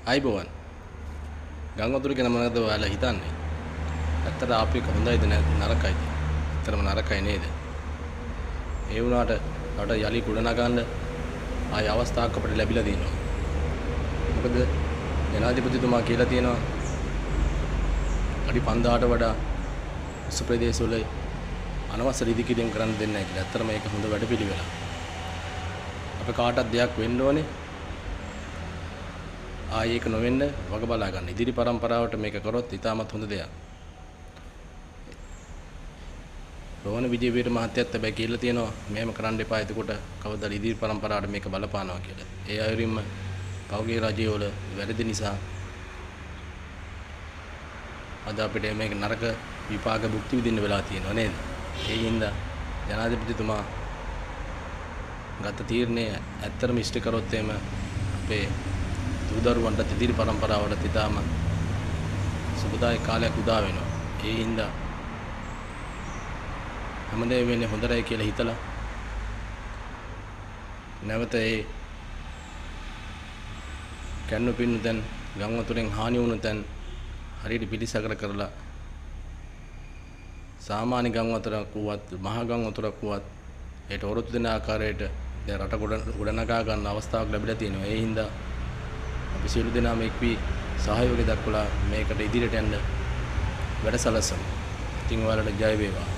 අයිබෝවන් ගංගා වතුර ගැන මොනවද ඔයාලා හිතන්නේ? ඇත්තට ආපු එක හොඳයිද නරකයිද? ඇත්තටම නරකයි නේද? ඒ වුණාට රට යලි ගොඩ නගන්න ආය අවස්ථාවක් අපිට ලැබිලා තියෙනවා. මොකද ජනාධිපතිතුමා කියලා තියෙනවා අඩි 5000ට වඩා උස ප්‍රදේශවල අනවසර ඉදිකිරීම් කරන්න දෙන්නේ නැහැ කියලා. ඇත්තටම මේක හොඳ වැඩපිළිවෙලක්. අපි කාටවත් දෙයක් වෙන්න ඕනේ. ආයේ ඒක නොවෙන්න වග බලා ගන්න. ඉදිරි පරම්පරාවට මේක කරොත් ඉතාමත් හොඳ දෙයක්. රෝහණ විජේවීර මහත්තයත් හැබැයි කියලා තියෙනවා මෙහෙම කරන්න එපා. එතකොට කවදාද ඉදිරි පරම්පරාවට මේක බලපානවා කියලා. ඒ අයුරින්ම පෞගේ රජයවල වැරදි නිසා අද අපිට මේක නරක විපාක භුක්ති විඳින්න වෙලා තියෙනවා නේද? ඒ හින්දා ජනාධිපතිතුමා ගත තීරණය ඇත්තටම ඉෂ්ට කරොත් එහෙම අපේ දරුවන්ට ඉදිරි පරම්පරාවට ඉතාම සුබදායක කාලයක් උදා වෙනවා. ඒ හින්දා හැමදේම වෙන්නේ හොඳයි කියලා හිතලා නැවත ඒ කන්නු පින්නු තැන් ගම් වතුරෙන් හානි වුණු තැන් හරියට පිළිසකර කරලා සාමාන්‍ය ගම් වතුරක් වුවත් මහා ගම් වතුරක් වුවත් ඒට වරුත් දෙන ආකාරයට දැන් රට ගොඩනගා ගන්න අවස්ථාවක් ලැබිලා තියෙනවා. ඒ හින්දා අපි සියලු දෙනාම එක්වි සහයෝගය දක්වලා මේකට ඉදිරියට යන්න වැඩසලසමු. ඉතින් ඔයාලට ජය වේවා.